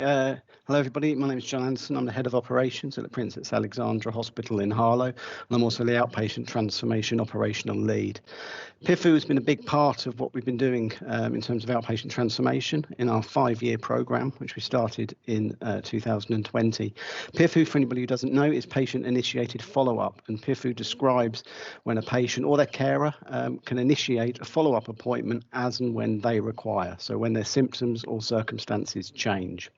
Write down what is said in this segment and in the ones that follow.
Hello everybody, my name is John Anderson. I'm the Head of Operations at the Princess Alexandra Hospital in Harlow, and I'm also the Outpatient Transformation Operational Lead. PIFU has been a big part of what we've been doing in terms of outpatient transformation in our 5-year programme, which we started in 2020. PIFU, for anybody who doesn't know, is patient-initiated follow-up, and PIFU describes when a patient or their carer can initiate a follow-up appointment as and when they require, so when their symptoms or circumstances change.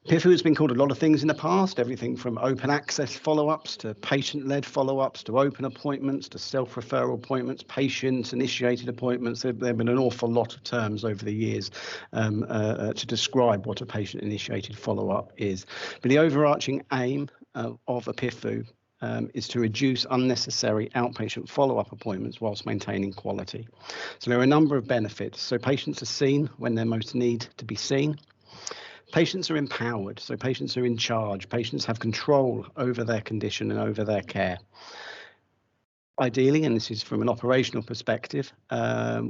PIFU has been called a lot of things in the past, everything from open access follow-ups to patient-led follow-ups to open appointments to self-referral appointments, patient-initiated appointments. There have been an awful lot of terms over the years to describe what a patient-initiated follow-up is. But the overarching aim of a PIFU is to reduce unnecessary outpatient follow-up appointments whilst maintaining quality. So there are a number of benefits. So patients are seen when they most need to be seen. Patients are empowered, so patients are in charge. Patients have control over their condition and over their care. Ideally, and this is from an operational perspective,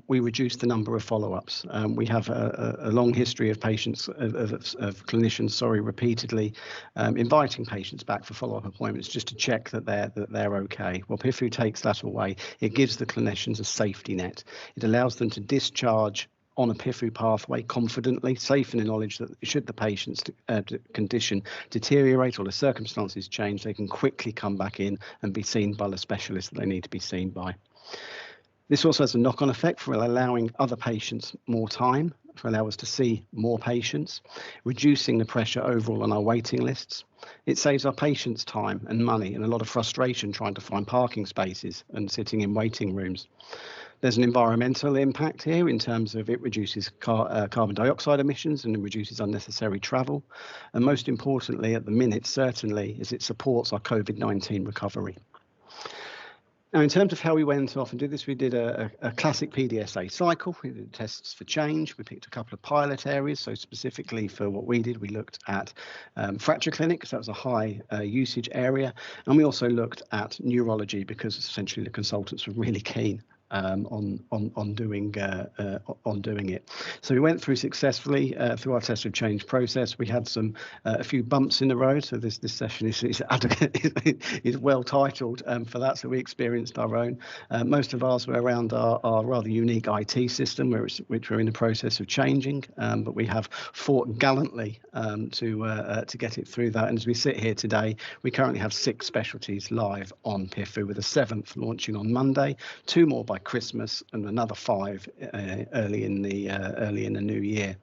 we reduce the number of follow-ups. We have a long history of patients, of clinicians, repeatedly inviting patients back for follow-up appointments just to check that they're okay. Well, PIFU takes that away. It gives the clinicians a safety net. It allows them to discharge on a PIFU pathway confidently, safe in the knowledge that should the patient's condition deteriorate or the circumstances change, they can quickly come back in and be seen by the specialist that they need to be seen by. This also has a knock-on effect for allowing other patients more time, to allow us to see more patients, reducing the pressure overall on our waiting lists. It saves our patients time and money and a lot of frustration trying to find parking spaces and sitting in waiting rooms. There's an environmental impact here in terms of it reduces carbon dioxide emissions and it reduces unnecessary travel. And most importantly, at the minute, certainly, is it supports our COVID-19 recovery. Now, in terms of how we went off and did this, we did a classic PDSA cycle. We did tests for change. We picked a couple of pilot areas. So specifically for what we did, we looked at fracture clinics. That was a high usage area. And we also looked at neurology because essentially the consultants were really keen on doing it. So we went through successfully through our test of change process. We had a few bumps in the road. So this session is well titled for that. So we experienced our own. Most of ours were around our rather unique IT system, which we're in the process of changing. But we have fought gallantly to get it through that. And as we sit here today, we currently have 6 specialties live on PIFU, with a 7th launching on Monday, 2 more by Christmas, and another 5 early in the new year.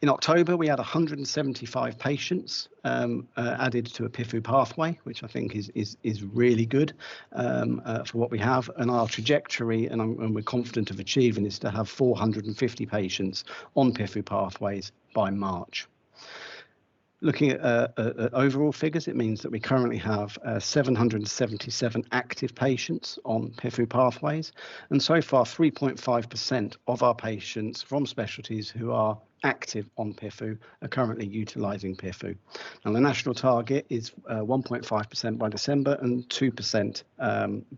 In October, we had 175 patients added to a PIFU pathway, which I think is really good for what we have. And our trajectory, and we're confident of achieving, is to have 450 patients on PIFU pathways by March. Looking at overall figures, it means that we currently have 777 active patients on PIFU pathways, and so far 3.5% of our patients from specialties who are active on PIFU are currently utilising PIFU. Now, the national target is 1.5% by December and 2%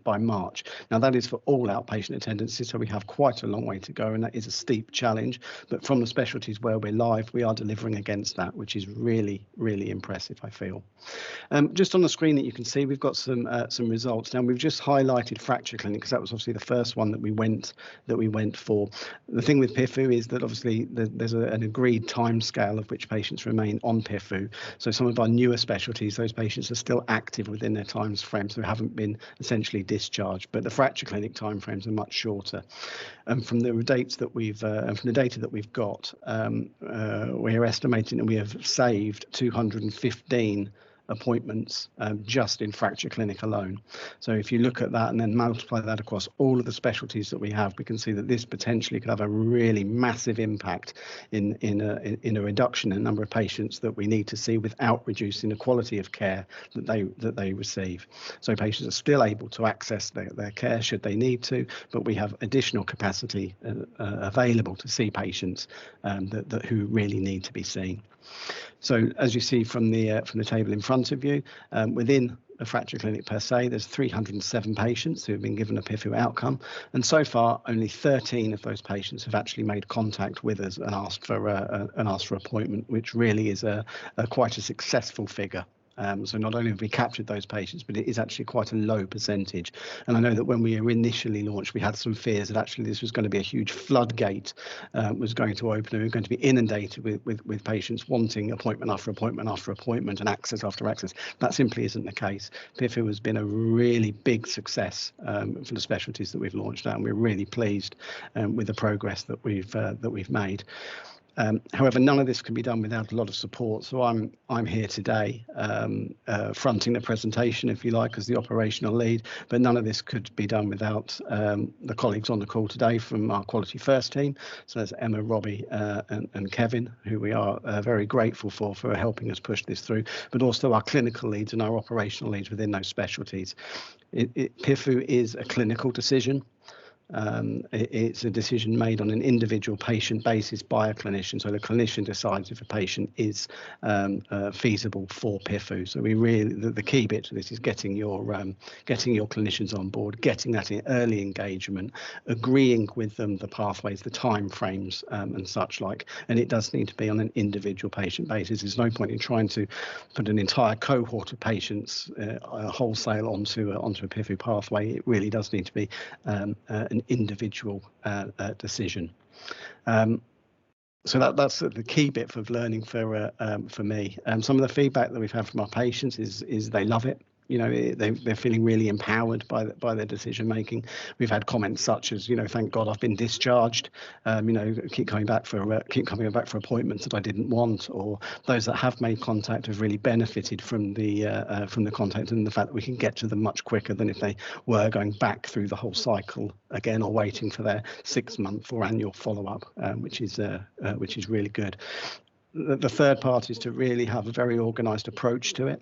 by March. Now, that is for all outpatient attendances, so we have quite a long way to go, and that is a steep challenge. But from the specialties where we're live, we are delivering against that, which is really, really impressive, I feel. Just on the screen that you can see, we've got some results. Now, we've just highlighted fracture clinic because that was obviously the first one that we went for. The thing with PIFU is that obviously there's an agreed time scale of which patients remain on PIFU. So some of our newer specialties, those patients are still active within their time frame, so haven't been essentially discharged. But the fracture clinic timeframes are much shorter. And from the dates that from the data that we've got, we're estimating that we have saved 215 appointments just in fracture clinic alone. So if you look at that and then multiply that across all of the specialties that we have, we can see that this potentially could have a really massive impact in a reduction in the number of patients that we need to see without reducing the quality of care that they receive. So patients are still able to access their care should they need to, but we have additional capacity available to see patients who really need to be seen. So as you see from the table in front of you, within a fracture clinic per se. There's 307 patients who have been given a PIFU outcome, and so far only 13 of those patients have actually made contact with us and asked for appointment, which really is a quite a successful figure. So not only have we captured those patients, but it is actually quite a low percentage. And I know that when we initially launched, we had some fears that actually this was going to be a huge floodgate, was going to open, and we were going to be inundated with patients wanting appointment after appointment after appointment and access after access. That simply isn't the case. PIFU has been a really big success for the specialties that we've launched out, and we're really pleased with the progress that we've made. However, none of this can be done without a lot of support. So I'm here today fronting the presentation, if you like, as the operational lead, but none of this could be done without the colleagues on the call today from our Quality First team. So there's Emma, Robbie and Kevin, who we are very grateful for helping us push this through, but also our clinical leads and our operational leads within those specialties. PIFU is a clinical decision. It's a decision made on an individual patient basis by a clinician. So the clinician decides if a patient is feasible for PIFU. So we really, the key bit to this is getting your clinicians on board, getting that in early engagement, agreeing with them the pathways, the time frames, and such like. And it does need to be on an individual patient basis. There's no point in trying to put an entire cohort of patients wholesale onto a PIFU pathway. It really does need to be an individual decision. So that's the key bit of learning for me. Some of the feedback that we've had from our patients is they love it. You know, they're feeling really empowered by their decision making. We've had comments such as, you know, thank God I've been discharged. You know, keep coming back for appointments that I didn't want. Or those that have made contact have really benefited from the contact and the fact that we can get to them much quicker than if they were going back through the whole cycle again or waiting for their 6-month or annual follow-up, which is really good. The third part is to really have a very organised approach to it.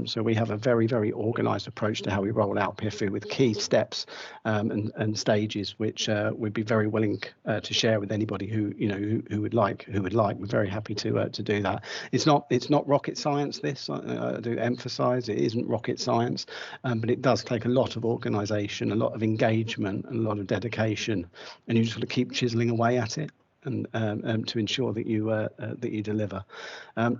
So we have a very, very organised approach to how we roll out PIFU with key steps and stages, which we'd be very willing to share with anybody who would like. We're very happy to do that. It's not rocket science. This I do emphasise it isn't rocket science, but it does take a lot of organisation, a lot of engagement, and a lot of dedication, and you just got to keep chiselling away at it. And to ensure that you deliver.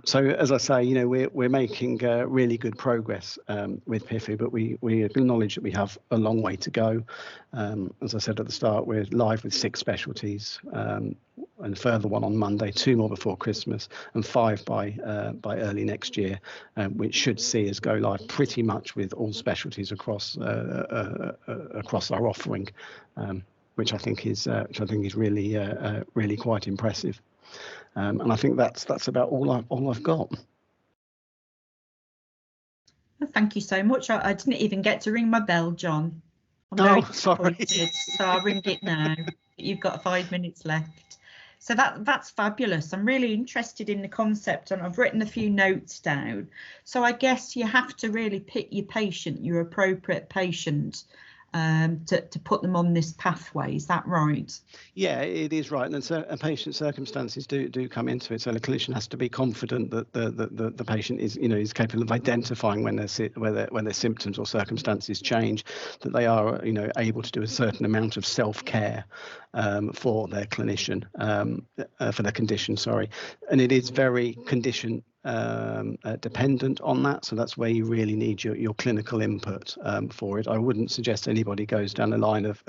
So as I say, you know, we're making really good progress with PIFU, but we acknowledge that we have a long way to go. As I said at the start, we're live with 6 specialties, and a further one on Monday, 2 more before Christmas, and 5 by early next year, which should see us go live pretty much with all specialties across our offering. Which I think is really quite impressive, and I think that's about all I've got. Well, thank you so much. I didn't even get to ring my bell, John. I'm sorry. So I'll ring it now. You've got 5 minutes left. So that's fabulous. I'm really interested in the concept, and I've written a few notes down. So I guess you have to really pick your patient, your appropriate patient, to put them on this pathway. Is that right? Yeah, it is right, and so patient circumstances do come into it. So the clinician has to be confident that the patient is capable of identifying when their symptoms or circumstances change, that they are able to do a certain amount of self-care for their clinician, for their condition. Sorry, and it is very condition dependent on that, so that's where you really need your clinical input for it. I wouldn't suggest anybody goes down the line of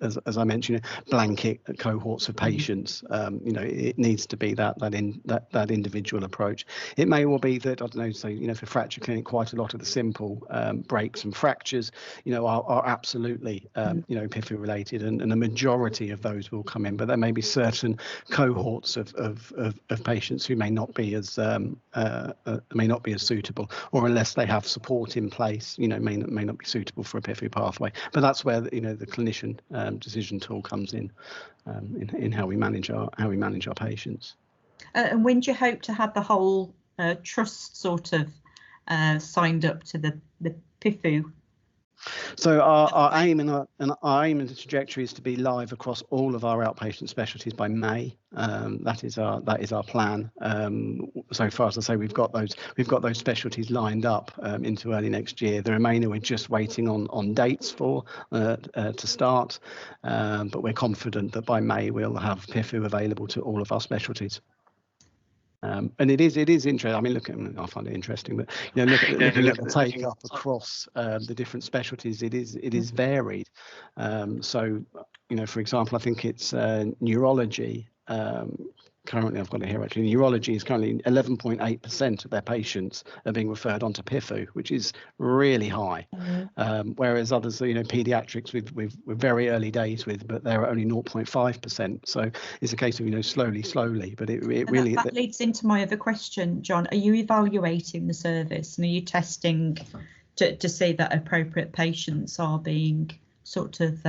as I mentioned, blanket cohorts of patients. It needs to be that individual approach. It may well be that, I don't know, so for fracture clinic, quite a lot of the simple breaks and fractures are absolutely PIFU related, and a majority of those will come in, but there may be certain cohorts of patients who may not be as suitable, or unless they have support in place, may not be suitable for a PIFU pathway. But that's where the clinician decision tool comes in how we manage our patients. And when do you hope to have the whole trust sort of signed up to the PIFU? So our aim and our aim and the trajectory is to be live across all of our outpatient specialties by May. That is our plan. So far, as I say, we've got those specialties lined up into early next year. The remainder we're just waiting on dates for to start, but we're confident that by May we'll have PIFU available to all of our specialties. And it is interesting. I mean, I find it interesting, but looking at the take up across the different specialties, it is varied. So, for example, I think it's neurology. Currently, I've got it here actually. Neurology is currently 11.8% of their patients are being referred on to PIFU, which is really high. Whereas others, pediatrics, we're very early days with, but they're only 0.5%. So it's a case of slowly. But it really that leads into my other question, John. Are you evaluating the service and are you testing to see that appropriate patients are being sort of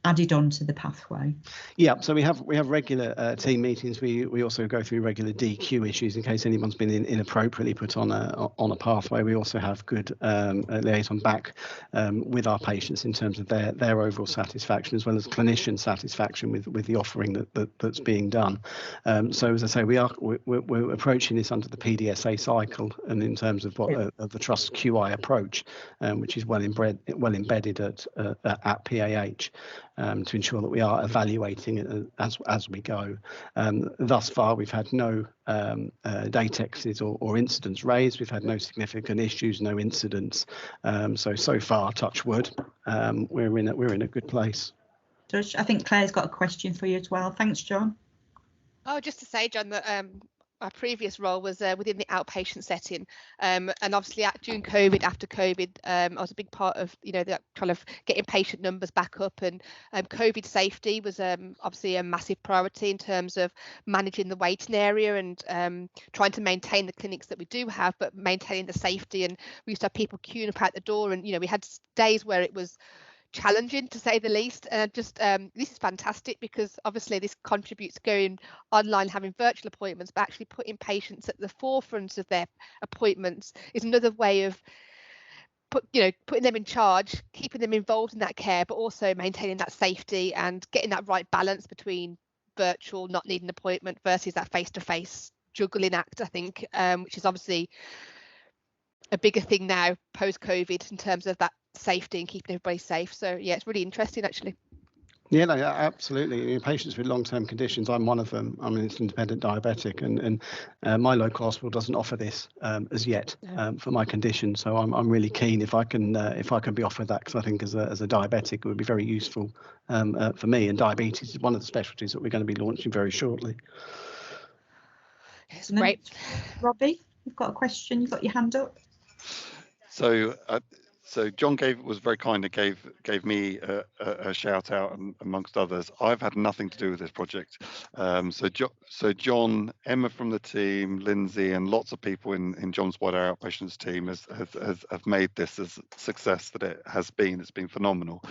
added on to the pathway? Yeah, so we have regular team meetings. We also go through regular DQ issues in case anyone's been inappropriately put on a pathway. We also have good liaison back with our patients in terms of their overall satisfaction as well as clinician satisfaction with the offering that's being done. So as I say, we're approaching this under the PDSA cycle and in terms of of the Trust QI approach, which is well embedded at PAH. To ensure that we are evaluating it as we go. Thus far, we've had no datexes or incidents raised. We've had no significant issues, no incidents. So far, touch wood, we're in a good place. Josh, I think Claire's got a question for you as well. Thanks, John. Oh, just to say, John, that my previous role was within the outpatient setting, and obviously during COVID, after COVID, I was a big part of that kind of getting patient numbers back up, and COVID safety was obviously a massive priority in terms of managing the waiting area and trying to maintain the clinics that we do have, but maintaining the safety. And we used to have people queuing up at the door, and we had days where it was challenging to say the least, and this is fantastic because obviously this contributes to going online, having virtual appointments, but actually putting patients at the forefront of their appointments is another way of putting them in charge, keeping them involved in that care, but also maintaining that safety and getting that right balance between virtual, not needing an appointment versus that face-to-face juggling act, I think, which is obviously a bigger thing now post-COVID in terms of that safety and keeping everybody safe. So yeah, it's really interesting actually. Yeah, no, absolutely. Patients with long-term conditions, I'm one of them. I'm an independent diabetic, and my local hospital doesn't offer this as yet for my condition. So I'm really keen if I can be offered that, because I think as a diabetic it would be very useful for me. And diabetes is one of the specialties that we're going to be launching very shortly. It's great. Robbie, you've got a question. You've got your hand up. So John was very kind and gave me a shout out amongst others. I've had nothing to do with this project. So John, Emma from the team, Lindsay, and lots of people in John's wider outpatients team have made this a success that it has been. It's been phenomenal.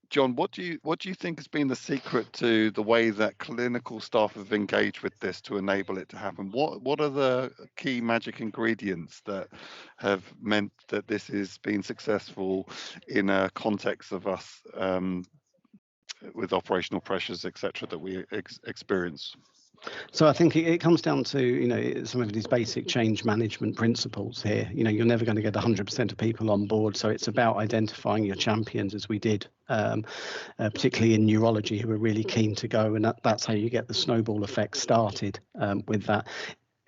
John, what do you think has been the secret to the way that clinical staff have engaged with this to enable it to happen? What are the key magic ingredients that have meant that this has been successful in a context of us with operational pressures, etc., that we experience? So I think it comes down to some of these basic change management principles here. You're never going to get 100% of people on board, so it's about identifying your champions, as we did, particularly in neurology, who are really keen to go, and that's how you get the snowball effect started with that.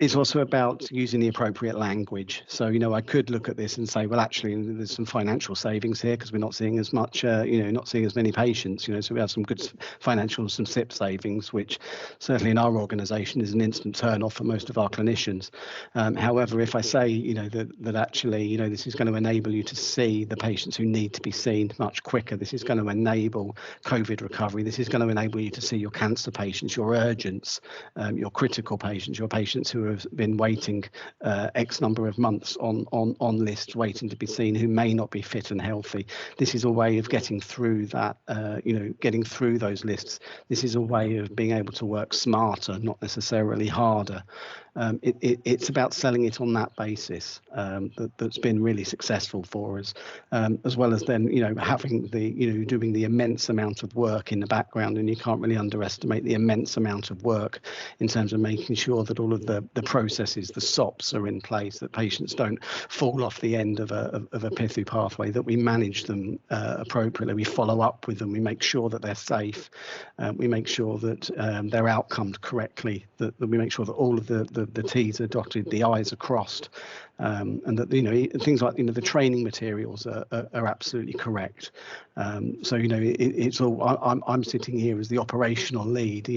It's also about using the appropriate language. So, I could look at this and say, well, actually, there's some financial savings here because we're not seeing as much, not seeing as many patients, so we have some good financial, some SIP savings, which certainly in our organisation is an instant turn off for most of our clinicians. However, if I say, that actually, this is going to enable you to see the patients who need to be seen much quicker. This is going to enable COVID recovery. This is going to enable you to see your cancer patients, your urgents, your critical patients, your patients who are have been waiting X number of months on lists, waiting to be seen, who may not be fit and healthy. This is a way of getting through that, getting through those lists. This is a way of being able to work smarter, not necessarily harder. It's about selling it on that basis that's been really successful for us, as well as then having the doing the immense amount of work in the background, and you can't really underestimate the immense amount of work in terms of making sure that all of the processes, the SOPs, are in place, that patients don't fall off the end of a PICU pathway, that we manage them appropriately, we follow up with them, we make sure that they're safe, we make sure that they're outcomed correctly, that we make sure that all of the T's are dotted, the I's are crossed, and that things like the training materials are absolutely correct. So it's all. I'm sitting here as the operational lead.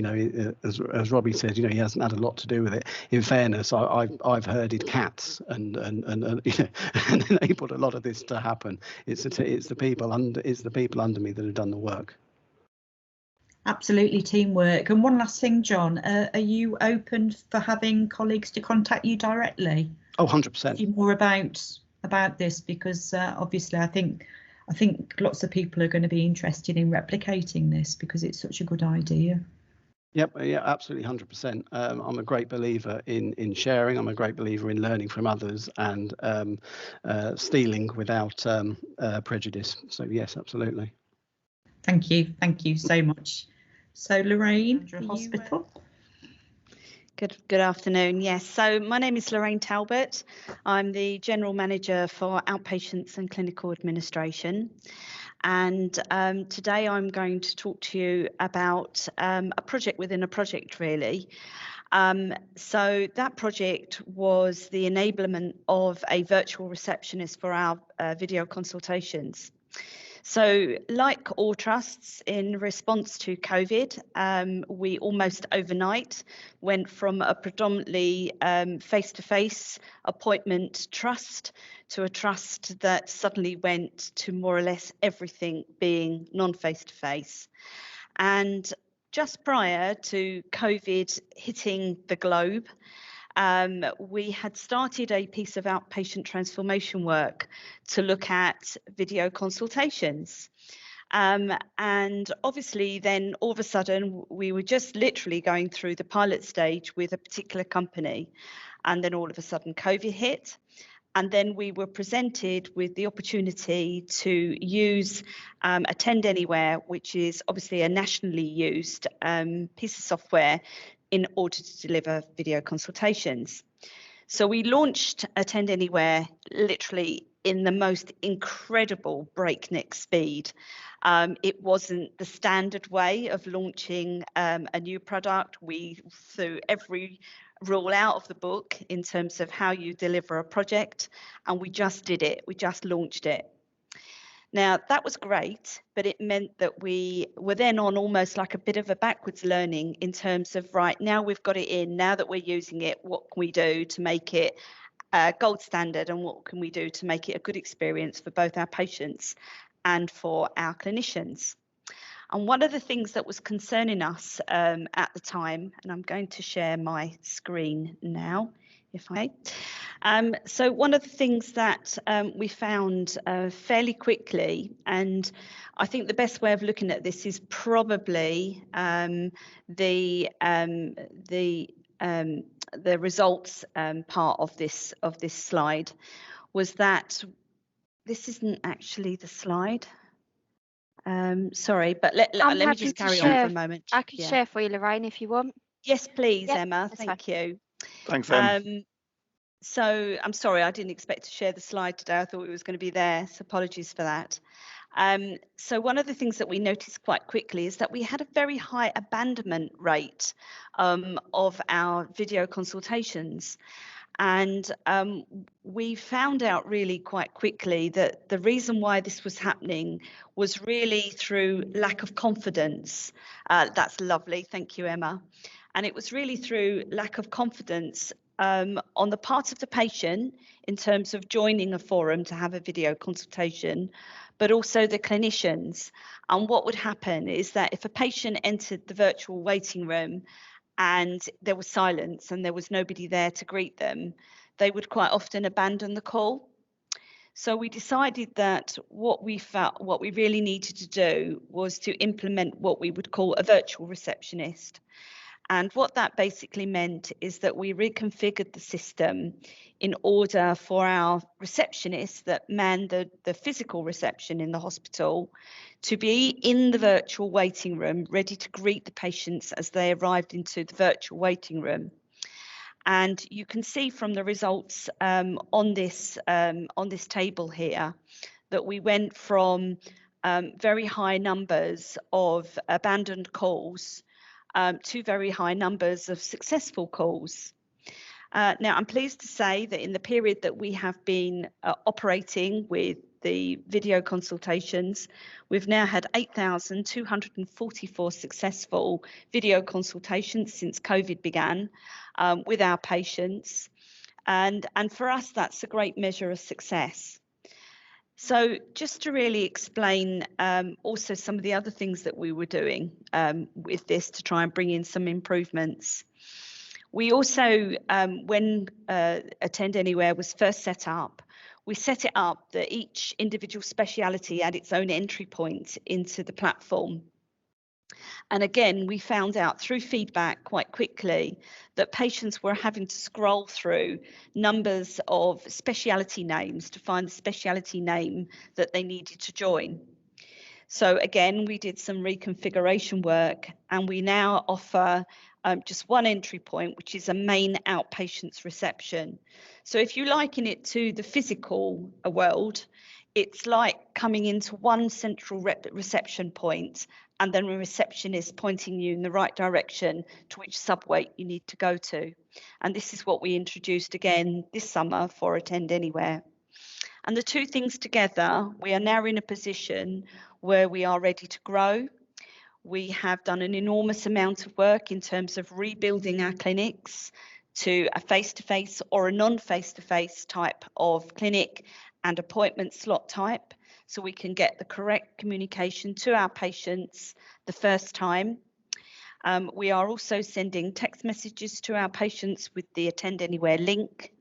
As Robbie said, he hasn't had a lot to do with it. In fairness, I've herded cats and enabled a lot of this to happen. It's the people under me that have done the work. Absolutely, teamwork. And one last thing, John, are you open for having colleagues to contact you directly? Oh, 100%. More about this, because obviously I think lots of people are going to be interested in replicating this because it's such a good idea. Yep, yeah, absolutely, 100%. I'm a great believer in sharing. I'm a great believer in learning from others and stealing without prejudice. So yes, absolutely. Thank you so much. So Lorraine, hospital. Good afternoon. Yes, so my name is Lorraine Talbot. I'm the General Manager for Outpatients and Clinical Administration. And today I'm going to talk to you about a project within a project, really. So that project was the enablement of a virtual receptionist for our video consultations. So like all trusts, in response to COVID, we almost overnight went from a predominantly face-to-face appointment trust to a trust that suddenly went to more or less everything being non-face-to-face. And just prior to COVID hitting the globe, we had started a piece of outpatient transformation work to look at video consultations. And obviously then all of a sudden we were just literally going through the pilot stage with a particular company, and then all of a sudden COVID hit. And then we were presented with the opportunity to use Attend Anywhere, which is obviously a nationally used piece of software in order to deliver video consultations. So we launched Attend Anywhere literally in the most incredible breakneck speed. It wasn't the standard way of launching a new product. We threw every rule out of the book in terms of how you deliver a project, and we just did it. We just launched it. Now, that was great, but it meant that we were then on almost like a bit of a backwards learning in terms of, right, now we've got it in, now that we're using it, what can we do to make it gold standard, and what can we do to make it a good experience for both our patients and for our clinicians? And one of the things that was concerning us at the time, and I'm going to share my screen now, if I may. So one of the things that we found fairly quickly, and I think the best way of looking at this is probably the results part of this slide, was that this isn't actually the slide. Sorry, but let me just carry on for a moment. I can share for you, Lorraine, if you want. Yes, please, Emma. Thank you. Thanks, Em. So I'm sorry, I didn't expect to share the slide today. I thought it was going to be there, so apologies for that. So one of the things that we noticed quite quickly is that we had a very high abandonment rate of our video consultations. And we found out really quite quickly that the reason why this was happening was really through lack of confidence. That's lovely. Thank you, Emma. And it was really through lack of confidence on the part of the patient in terms of joining a forum to have a video consultation, but also the clinicians. And what would happen is that if a patient entered the virtual waiting room and there was silence and there was nobody there to greet them, they would quite often abandon the call. So we decided that what we really needed to do was to implement what we would call a virtual receptionist. And what that basically meant is that we reconfigured the system in order for our receptionists that man the physical reception in the hospital to be in the virtual waiting room, ready to greet the patients as they arrived into the virtual waiting room. And you can see from the results on this table here that we went from very high numbers of abandoned calls to very high numbers of successful calls. Now, I'm pleased to say that in the period that we have been operating with the video consultations, we've now had 8,244 successful video consultations since COVID began with our patients. And for us, that's a great measure of success. So just to really explain also some of the other things that we were doing with this to try and bring in some improvements. We also, when Attend Anywhere was first set up, we set it up that each individual speciality had its own entry point into the platform. And again, we found out through feedback quite quickly that patients were having to scroll through numbers of speciality names to find the speciality name that they needed to join. So again, we did some reconfiguration work, and we now offer just one entry point, which is a main outpatients reception. So if you liken it to the physical world, it's like coming into one central reception point and then a receptionist pointing you in the right direction to which subway you need to go to. And this is what we introduced again this summer for Attend Anywhere. And the two things together, we are now in a position where we are ready to grow. We have done an enormous amount of work in terms of rebuilding our clinics to a face-to-face or a non-face-to-face type of clinic and appointment slot type, so we can get the correct communication to our patients the first time. We are also sending text messages to our patients with the Attend Anywhere link.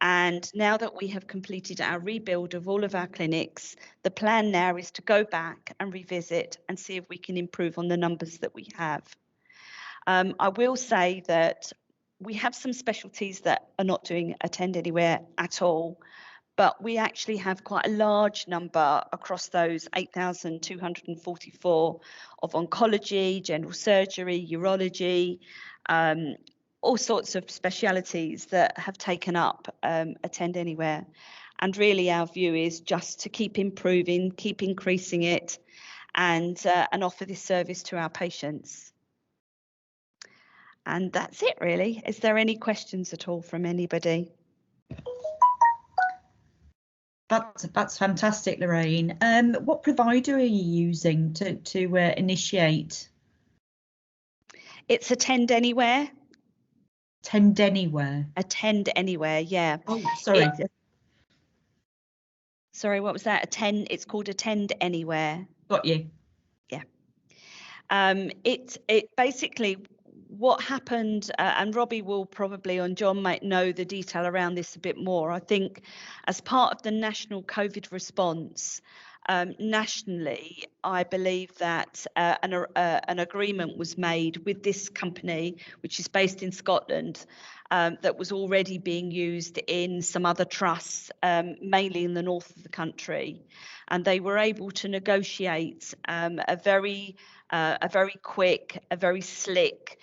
And now that we have completed our rebuild of all of our clinics, the plan now is to go back and revisit and see if we can improve on the numbers that we have. I will say that we have some specialties that are not doing Attend Anywhere at all, but we actually have quite a large number across those 8,244 of oncology, general surgery, urology, all sorts of specialities that have taken up Attend Anywhere. And really our view is just to keep improving, keep increasing it, and offer this service to our patients. And that's it really. Is there any questions at all from anybody? That's fantastic, Lorraine. What provider are you using to initiate? It's Attend Anywhere. Attend Anywhere. Attend Anywhere, yeah. Oh, sorry. Sorry, what was that? It's called Attend Anywhere. Got you. Yeah. It basically, what happened, and Robbie will probably, and John might know the detail around this a bit more. I think as part of the national COVID response, nationally, I believe that an agreement was made with this company, which is based in Scotland, that was already being used in some other trusts, mainly in the north of the country. And they were able to negotiate a very quick, a very slick,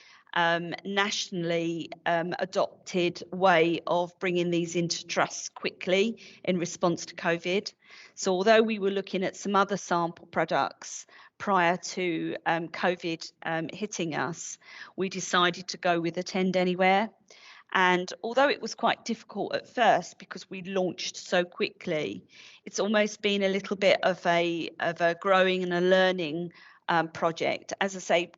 nationally adopted way of bringing these into trusts quickly in response to COVID. So although we were looking at some other sample products prior to COVID hitting us, we decided to go with Attend Anywhere. And although it was quite difficult at first because we launched so quickly, it's almost been a little bit of a growing and a learning project. As I say,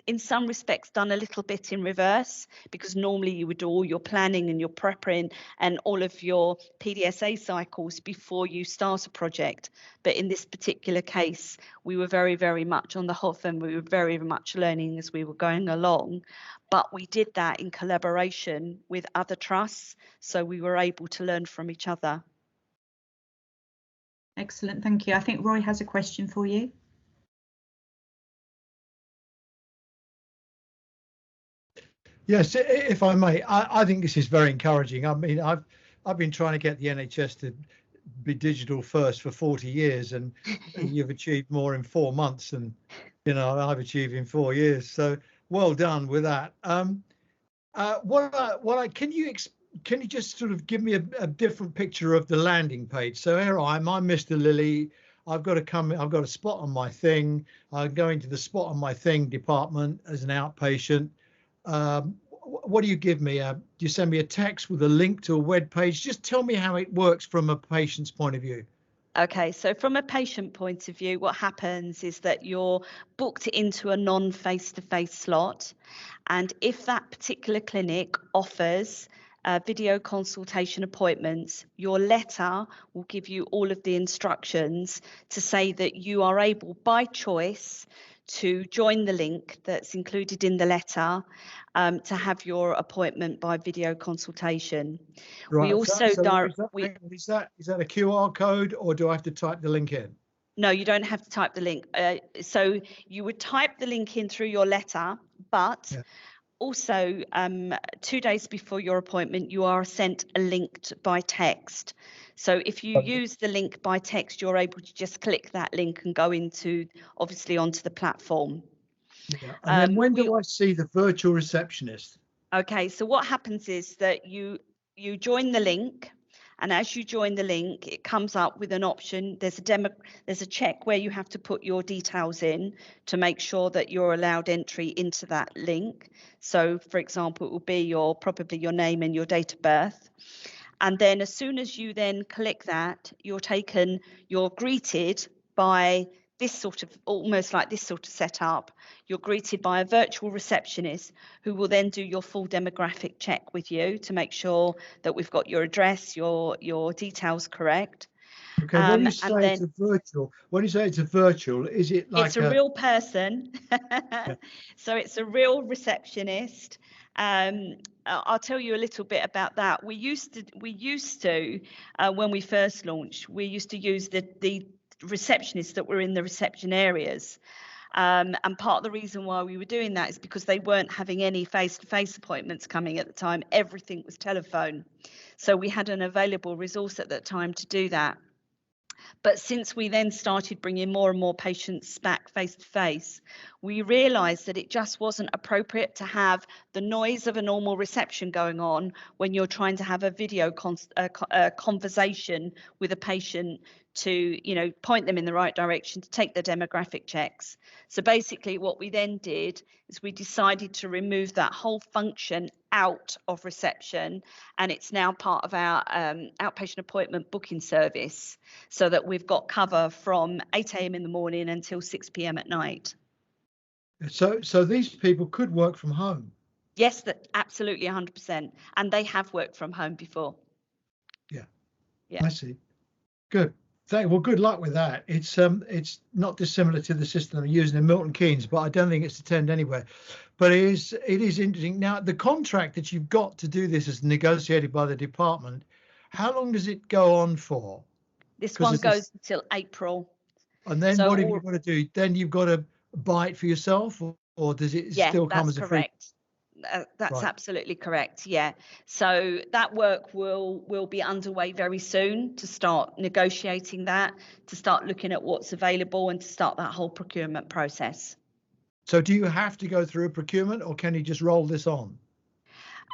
in some respects done a little bit in reverse, because normally you would do all your planning and your prepping and all of your PDSA cycles before you start a project. But in this particular case, we were very, very much on the hop, and we were very much learning as we were going along. But we did that in collaboration with other trusts, so we were able to learn from each other. Excellent, thank you. I think Roy has a question for you. Yes, if I may, I think this is very encouraging. I mean, I've been trying to get the NHS to be digital first for 40 years, and you've achieved more in 4 months than, you know, I've achieved in 4 years. So well done with that. Can you just sort of give me a different picture of the landing page? So here I'm Mr. Lilly. I've got a spot on my thing. I'm going to the spot on my thing department as an outpatient. What do you give me? Do you send me a text with a link to a web page? Just tell me how it works from a patient's point of view. Okay, so from a patient point of view, what happens is that you're booked into a non-face-to-face slot, and if that particular clinic offers video consultation appointments, your letter will give you all of the instructions to say that you are able by choice to join the link that's included in the letter to have your appointment by video consultation. Right. We also is that a QR code, or do I have to type the link in? No, you don't have to type the link. So you would type the link in through your letter, but also 2 days before your appointment, you are sent a link by text. So if you use the link by text, you're able to just click that link and go obviously onto the platform. Yeah. And then when do I see the virtual receptionist? Okay, so what happens is that you join the link, and as you join the link, it comes up with an option. There's a check where you have to put your details in to make sure that you're allowed entry into that link. So for example, it will be probably your name and your date of birth. And then as soon as you then click that, you're greeted by this sort of, almost like this sort of setup. You're greeted by a virtual receptionist who will then do your full demographic check with you to make sure that we've got your address, your details correct. Okay, when you say it's a virtual, is it like it's a real person? So it's a real receptionist. I'll tell you a little bit about that. We used to when we first launched, we used to use the receptionists that were in the reception areas. And part of the reason why we were doing that is because they weren't having any face-to-face appointments coming at the time. Everything was telephone. So we had an available resource at that time to do that. But since we then started bringing more and more patients back face-to-face, we realised that it just wasn't appropriate to have the noise of a normal reception going on when you're trying to have a video conversation with a patient to, point them in the right direction, to take their demographic checks. So basically what we then did is we decided to remove that whole function out of reception, and it's now part of our outpatient appointment booking service, so that we've got cover from 8 a.m. in the morning until 6 p.m. at night. So these people could work from home? Yes, absolutely 100%. And they have worked from home before. Yeah. I see. Good. Well, good luck with that. It's not dissimilar to the system I'm using in Milton Keynes, but I don't think it's attend anywhere. But it is interesting. Now, the contract that you've got to do this is negotiated by the department. How long does it go on for? This one goes until April. And then what have you got to do? Then you've got to buy it for yourself, or does it still come as a free? That's right. Absolutely correct. Yeah. So that work will be underway very soon to start negotiating that, to start looking at what's available, and to start that whole procurement process. So do you have to go through a procurement, or can you just roll this on?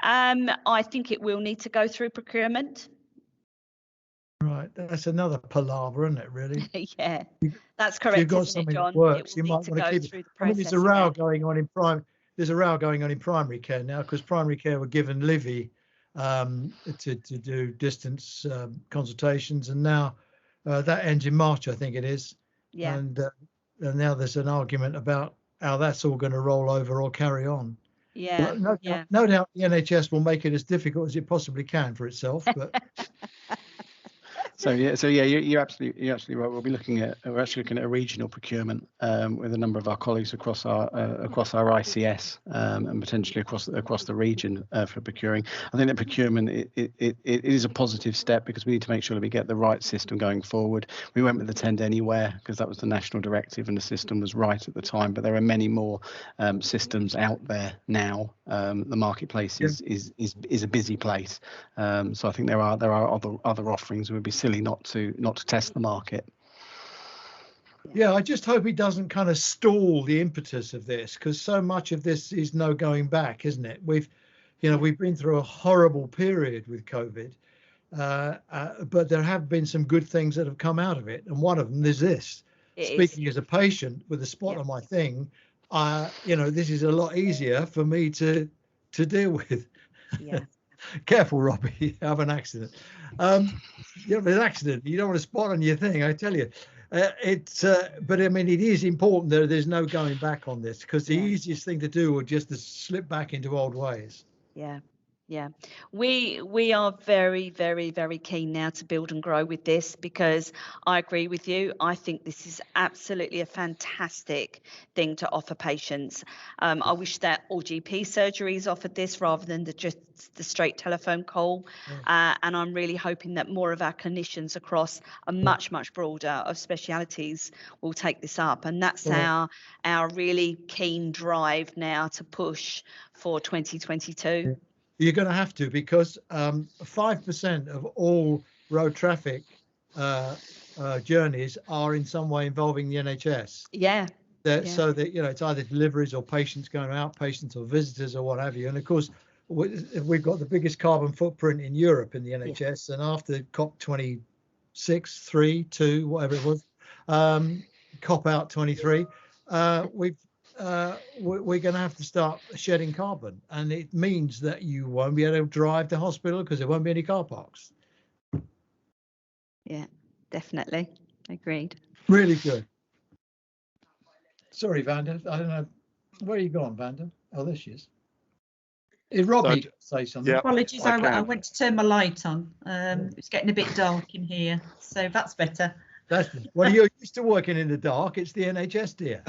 I think it will need to go through procurement. Right, that's another palaver, isn't it, really? Yeah, that's correct. If you've got something that works, you might want to keep it. I mean, there's a row going on in primary care now, because primary care were given Livy to do distance consultations, and now that ends in March, I think it is. Yeah. And now there's an argument about how that's all going to roll over or carry on. Yeah, Well, no doubt the NHS will make it as difficult as it possibly can for itself. But So yeah, you're absolutely right. We're actually looking at a regional procurement with a number of our colleagues across our ICS and potentially across the region for procuring. I think that procurement it is a positive step, because we need to make sure that we get the right system going forward. We went with the Tend Anywhere because that was the national directive and the system was right at the time. But there are many more systems out there now. The marketplace is a busy place. So I think there are other offerings. It would be silly not to test the market. Yeah, I just hope it doesn't kind of stall the impetus of this, because so much of this is no going back, isn't it? We've been through a horrible period with COVID, but there have been some good things that have come out of it, and one of them is this. Speaking as a patient with a spot on my thing, this is a lot easier for me to deal with. Yeah. Careful, Robbie, have an accident. An accident, you don't want a spot on your thing, I tell you. But I mean, it is important that there's no going back on this, because the easiest thing to do would just to slip back into old ways. Yeah, we are very, very, very keen now to build and grow with this, because I agree with you. I think this is absolutely a fantastic thing to offer patients. I wish that all GP surgeries offered this rather than just the straight telephone call. And I'm really hoping that more of our clinicians across a much broader of specialities will take this up. And that's our really keen drive now to push for 2022. You're going to have to, because 5% of all road traffic journeys are in some way involving the NHS. So that it's either deliveries or patients going out, patients or visitors or what have you. And of course, we've got the biggest carbon footprint in Europe in the NHS. And after COP26, 3, 2, whatever it was, COP out 23, we're going to have to start shedding carbon, and it means that you won't be able to drive to hospital because there won't be any car parks. Yeah, definitely. Agreed. Really good. Sorry, Vanda. I don't know. Where are you gone, Vanda? Oh, there she is. Did Robbie say something? Yeah, apologies, I went to turn my light on. It's getting a bit dark in here, so that's better. Well, you're used to working in the dark. It's the NHS, dear.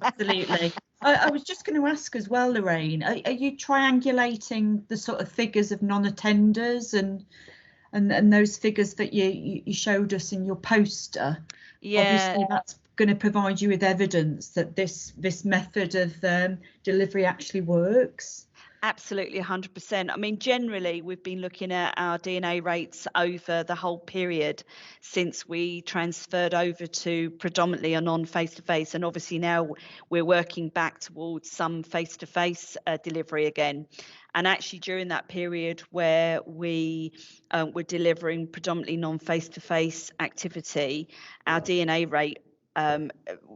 Absolutely. I was just going to ask as well, Lorraine, are you triangulating the sort of figures of non-attenders and those figures that you showed us in your poster? Obviously that's going to provide you with evidence that this method of delivery actually works. Absolutely, 100%. I mean, generally, we've been looking at our DNA rates over the whole period since we transferred over to predominantly a non-face-to-face. And obviously now we're working back towards some face-to-face delivery again. And actually during that period where we were delivering predominantly non-face-to-face activity, our DNA rate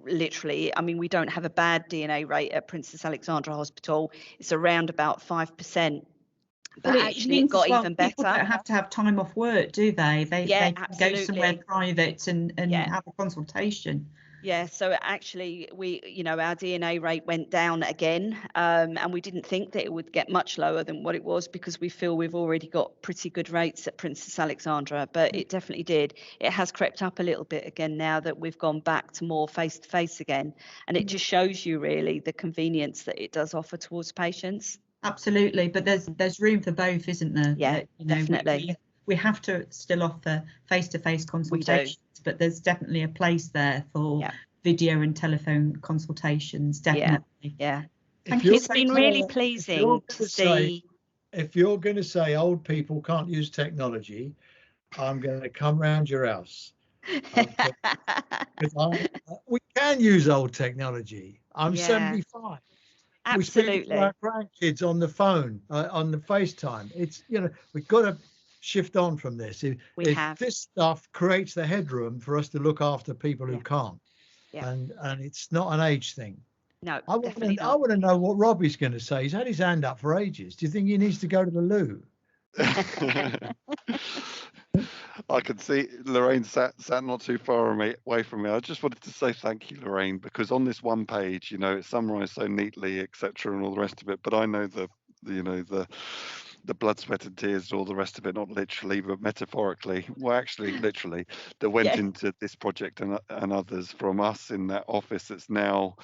literally, I mean, we don't have a bad DNA rate at Princess Alexandra Hospital. It's around about 5%. But actually it got even better. People don't have to have time off work, do they? They can go somewhere private and have a consultation. Yeah, so actually our DNA rate went down again, and we didn't think that it would get much lower than what it was, because we feel we've already got pretty good rates at Princess Alexandra, but it definitely did. It has crept up a little bit again now that we've gone back to more face-to-face again, and it just shows you really the convenience that it does offer towards patients. Absolutely, but there's room for both, isn't there? Yeah, definitely. We have to still offer face-to-face consultations, but there's definitely a place there for video and telephone consultations, definitely. Yeah. It's been really pleasing to see. If you're going to say old people can't use technology, I'm going to come round your house. We can use old technology. I'm 75. Absolutely. We speak to our grandkids on the phone, on the FaceTime. It's, we've got to shift on from this. If this stuff creates the headroom for us to look after people who can't. Yeah. And it's not an age thing. No, I want to know what Robbie's going to say. He's had his hand up for ages. Do you think he needs to go to the loo? I can see Lorraine sat not too far away from me. I just wanted to say thank you, Lorraine, because on this one page, you know, it's summarised so neatly, etc., and all the rest of it. But I know the blood, sweat, and tears, and all the rest of it, not literally, but metaphorically. Well, actually, literally, that went into this project and others from us in that office. That's now.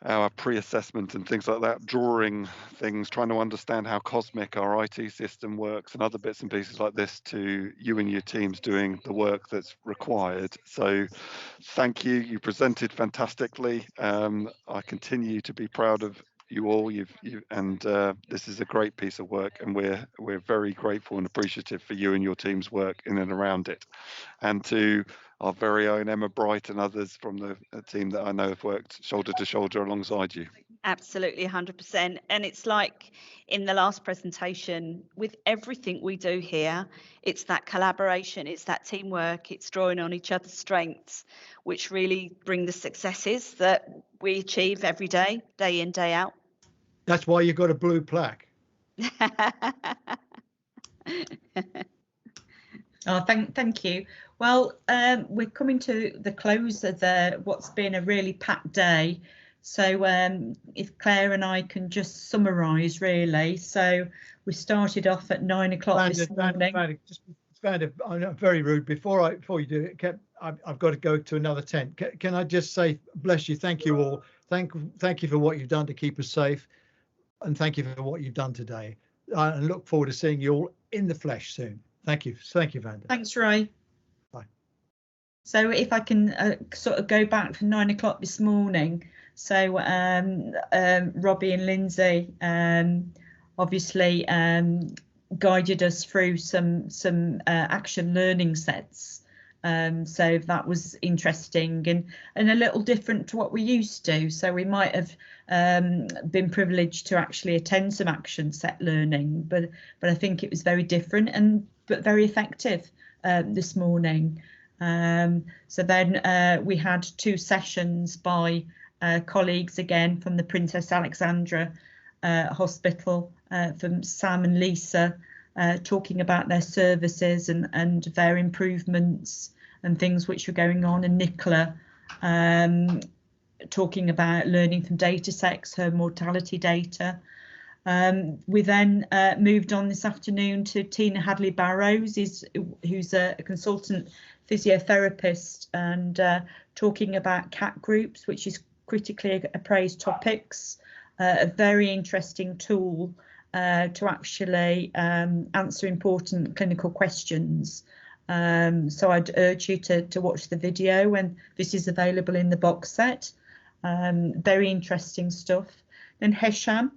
Our pre-assessment and things like that, drawing things, trying to understand how Cosmic, our IT system, works, and other bits and pieces like this, to you and your teams doing the work that's required. So thank you. You presented fantastically. I continue to be proud of you all. This is a great piece of work, and we're very grateful and appreciative for you and your team's work in and around it. And to our very own Emma Bright and others from the team that I know have worked shoulder to shoulder alongside you. Absolutely, 100%. And it's like in the last presentation, with everything we do here, it's that collaboration, it's that teamwork, it's drawing on each other's strengths, which really bring the successes that we achieve every day, day in, day out. That's why you've got a blue plaque. Oh, thank you. Well, we're coming to the close of what's been a really packed day. So if Claire and I can just summarise, really. So we started off at 9 o'clock this morning. I'm very rude. Before you do it, I've got to go to another tent. Can I just say, bless you, thank you all. Thank you for what you've done to keep us safe, and thank you for what you've done today. I look forward to seeing you all in the flesh soon. Thank you, Vanda. Thanks, Roy. Bye. So if I can sort of go back to 9 o'clock this morning. So Robbie and Lindsay obviously guided us through some action learning sets. So that was interesting and a little different to what we used to. So we might have been privileged to actually attend some action set learning, but I think it was very different but very effective this morning. So then we had 2 sessions by colleagues again from the Princess Alexandra Hospital, from Sam and Lisa, talking about their services and their improvements and things which were going on, and Nicola talking about learning from data sets, her mortality data. We then moved on this afternoon to Tina Hadley Barrows, who's a consultant physiotherapist, and talking about CAT groups, which is critically appraised topics, a very interesting tool to actually answer important clinical questions. So I'd urge you to watch the video, and this is available in the box set. Very interesting stuff. Then Hesham,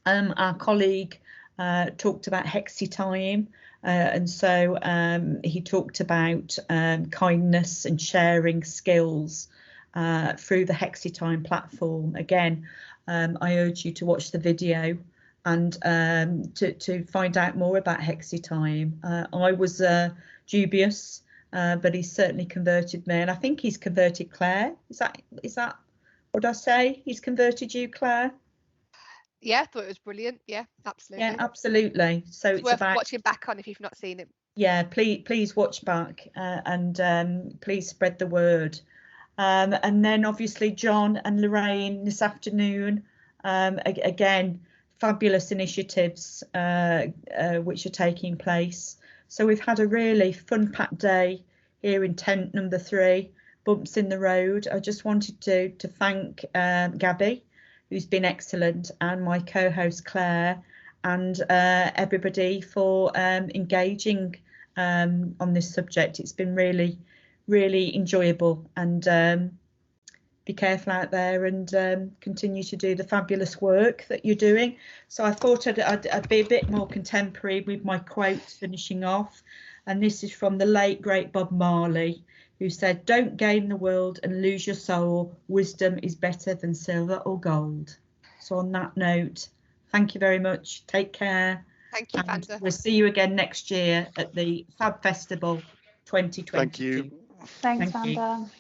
our colleague, talked about hexitime, and so he talked about kindness and sharing skills through the hexitime platform. Again, I urge you to watch the video and to find out more about hexitime. I was dubious, but he's certainly converted me, and I think he's converted Claire. Is that what I say? He's converted you, Claire? Yeah, I thought it was brilliant. Yeah, absolutely. Yeah, absolutely. So it's worth about watching back on if you've not seen it. Yeah, please watch back and please spread the word. And then obviously John and Lorraine this afternoon, again, fabulous initiatives which are taking place. So we've had a really fun-packed day here in tent number 3, Bumps in the Road. I just wanted to thank Gabby, who's been excellent, and my co-host Claire, and everybody for engaging on this subject. It's been really, really enjoyable, and be careful out there and continue to do the fabulous work that you're doing. So I thought I'd be a bit more contemporary with my quote finishing off, and this is from the late great Bob Marley, who said, "Don't gain the world and lose your soul. Wisdom is better than silver or gold." So on that note, thank you very much. Take care. Thank you, Vanda. We'll see you again next year at the Fab Festival 2020. Thank you. Thanks, Thank you. Vanda.